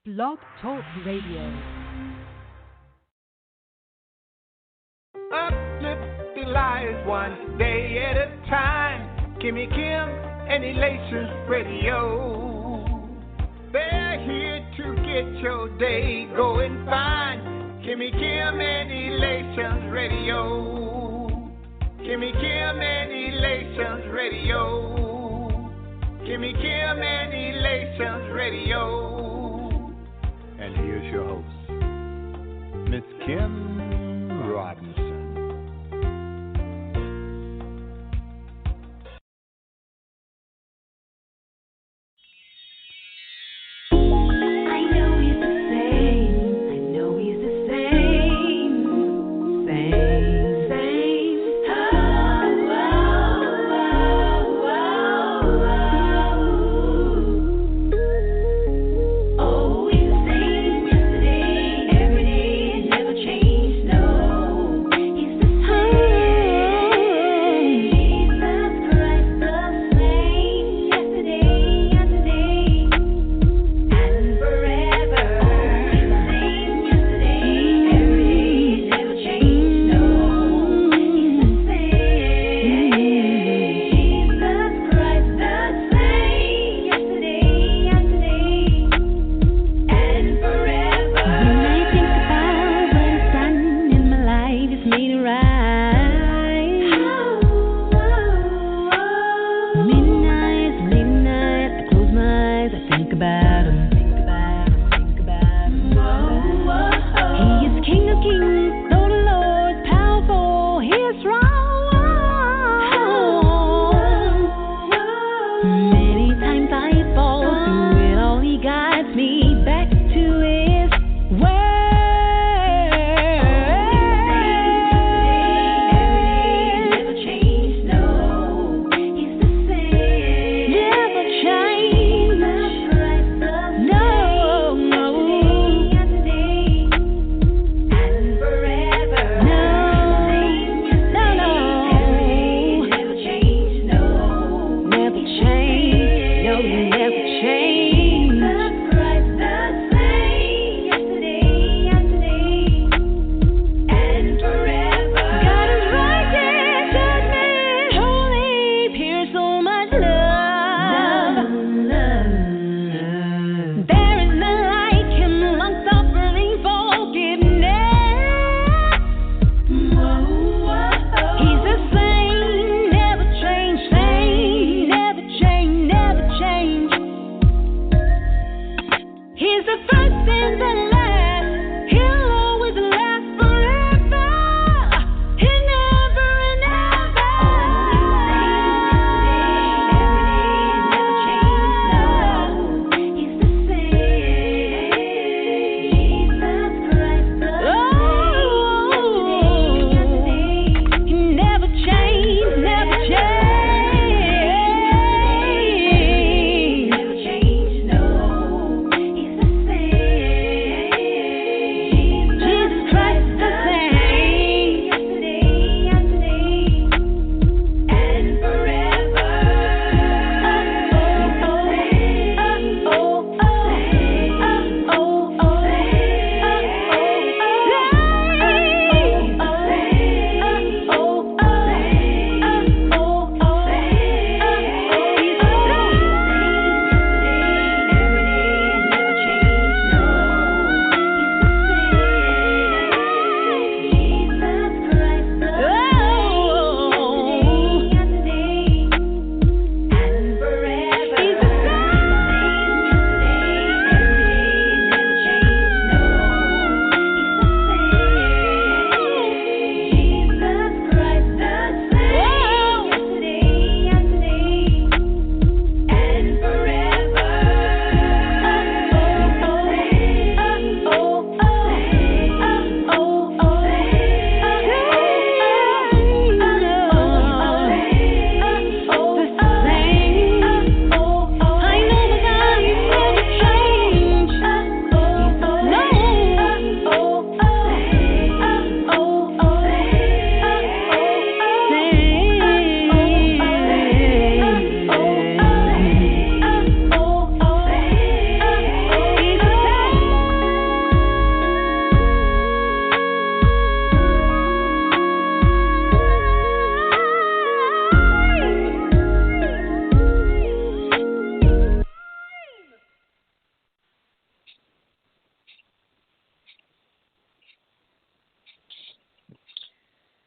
Blog Talk Radio. Uplift the lives one day at a time. Kimmy Kim and Elations Radio. They're here to get your day going fine. Kimmy Kim and Elations Radio. Kimmy Kim and Elations Radio. Kimmy Kim and Elations Radio. And here's your host, Miss Kim Robinson.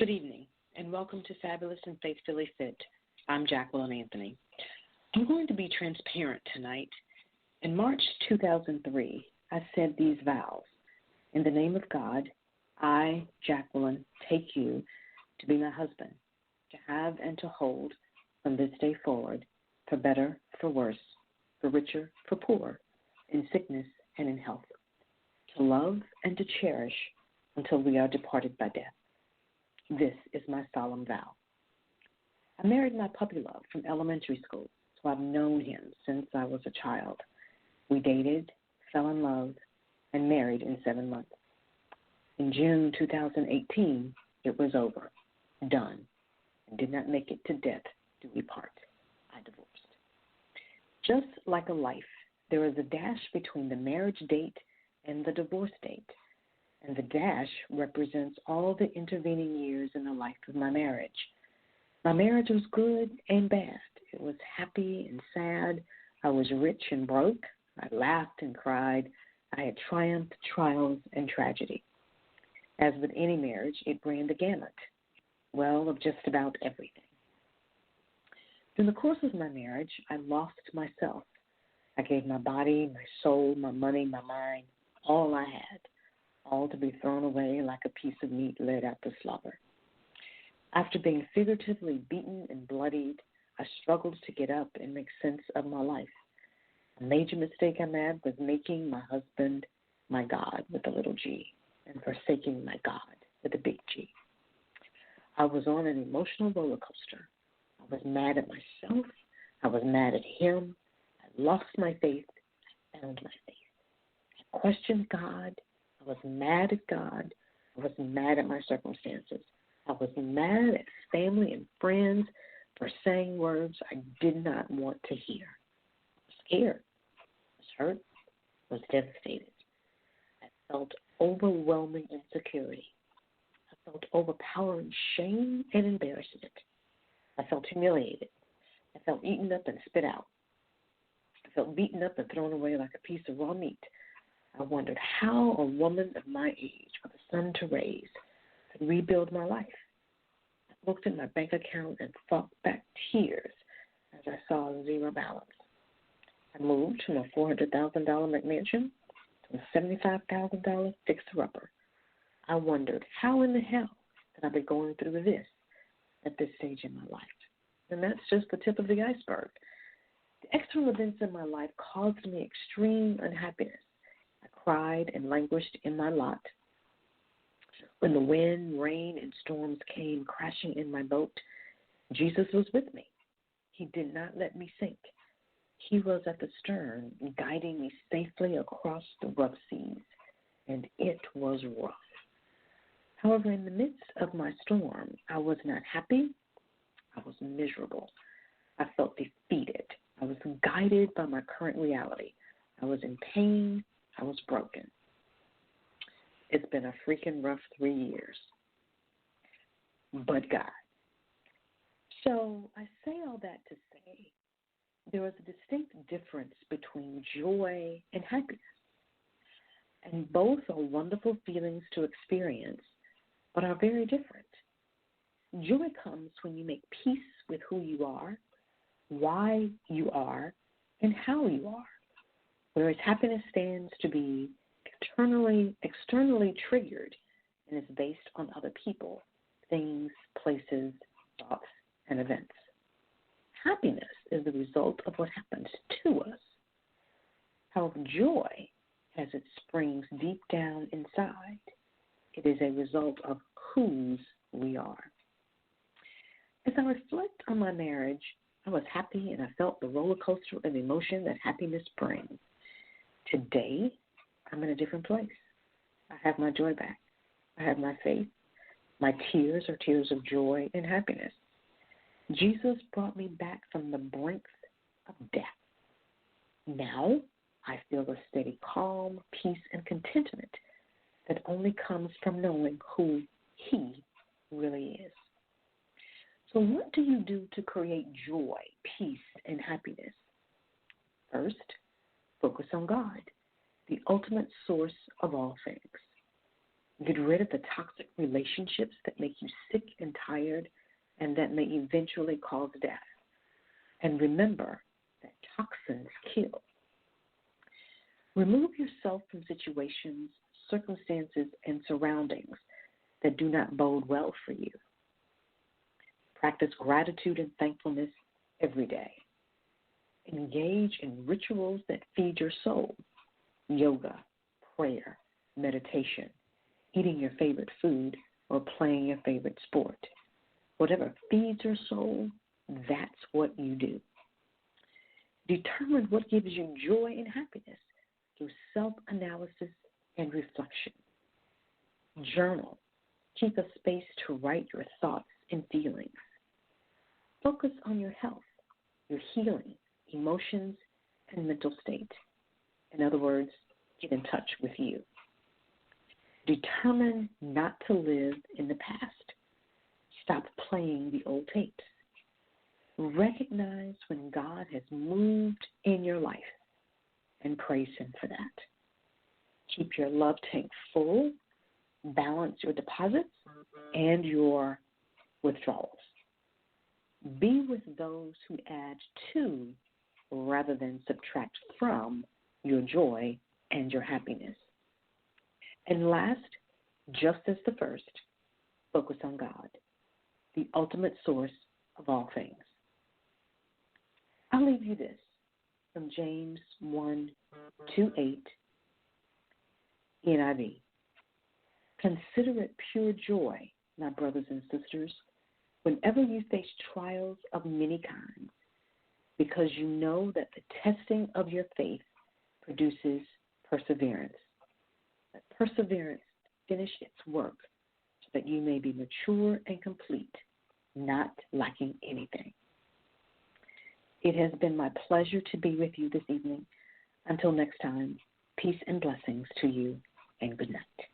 Good evening, and welcome to Fablous and Faithfully Fit. I'm Jacklyn Anthony. I'm going to be transparent tonight. In March 2003, I said these vows. In the name of God, I, Jacklyn, take you to be my husband, to have and to hold from this day forward, for better, for worse, for richer, for poorer, in sickness and in health, to love and to cherish until we are departed by death. This is my solemn vow. I married my puppy love from elementary school, so I've known him since I was a child. We dated, fell in love, and married in 7 months. In June 2018, it was over, done, and did not make it to death do we part. I divorced. Just like a life, there is a dash between the marriage date and the divorce date. And the dash represents all the intervening years in the life of my marriage. My marriage was good and bad. It was happy and sad. I was rich and broke. I laughed and cried. I had triumph, trials, and tragedy. As with any marriage, it ran the gamut, well, of just about everything. During the course of my marriage, I lost myself. I gave my body, my soul, my money, my mind, all I had, all to be thrown away like a piece of meat led out to slaughter. After being figuratively beaten and bloodied, I struggled to get up and make sense of my life. A major mistake I made was making my husband my God with a little g and forsaking my God with a big G. I was on an emotional roller coaster. I was mad at myself. I was mad at him. I lost my faith. I found my faith. I questioned God. I was mad at God. I was mad at my circumstances. I was mad at family and friends for saying words I did not want to hear. I was scared. I was hurt. I was devastated. I felt overwhelming insecurity. I felt overpowering shame and embarrassment. I felt humiliated. I felt eaten up and spit out. I felt beaten up and thrown away like a piece of raw meat. I wondered how a woman of my age with a son to raise could rebuild my life. I looked at my bank account and fought back tears as I saw a zero balance. I moved from a $400,000 McMansion to a $75,000 fixer-upper. I wondered how in the hell could I be going through this at this stage in my life? And that's just the tip of the iceberg. The external events in my life caused me extreme unhappiness. I cried and languished in my lot. When the wind, rain, and storms came crashing in my boat, Jesus was with me. He did not let me sink. He was at the stern, guiding me safely across the rough seas, and it was rough. However, in the midst of my storm, I was not happy. I was miserable. I felt defeated. I was guided by my current reality. I was in pain. I was broken. It's been a freaking rough 3 years. But God. So I say all that to say there is a distinct difference between joy and happiness. And both are wonderful feelings to experience, but are very different. Joy comes when you make peace with who you are, why you are, and how you are. Whereas happiness stands to be externally triggered and is based on other people, things, places, thoughts, and events. Happiness is the result of what happens to us. However, joy has its springs deep down inside. It is a result of whose we are. As I reflect on my marriage, I was happy and I felt the roller coaster of emotion that happiness brings. Today, I'm in a different place. I have my joy back. I have my faith. My tears are tears of joy and happiness. Jesus brought me back from the brinks of death. Now, I feel a steady calm, peace, and contentment that only comes from knowing who He really is. So what do you do to create joy, peace, and happiness? First, focus on God, the ultimate source of all things. Get rid of the toxic relationships that make you sick and tired and that may eventually cause death. And remember that toxins kill. Remove yourself from situations, circumstances, and surroundings that do not bode well for you. Practice gratitude and thankfulness every day. Engage in rituals that feed your soul. Yoga, prayer, meditation, eating your favorite food, or playing your favorite sport. Whatever feeds your soul, that's what you do. Determine what gives you joy and happiness through self-analysis and reflection. Journal. Keep a space to write your thoughts and feelings. Focus on your health, your healing, emotions, and mental state. In other words, get in touch with you. Determine not to live in the past. Stop playing the old tapes. Recognize when God has moved in your life and praise Him for that. Keep your love tank full. Balance your deposits and your withdrawals. Be with those who add to rather than subtract from your joy and your happiness. And last, just as the first, focus on God, the ultimate source of all things. I'll leave you this from James 1:2-8, NIV. Consider it pure joy, my brothers and sisters, whenever you face trials of many kinds, because you know that the testing of your faith produces perseverance. Let perseverance finish its work so that you may be mature and complete, not lacking anything. It has been my pleasure to be with you this evening. Until next time, peace and blessings to you, and good night.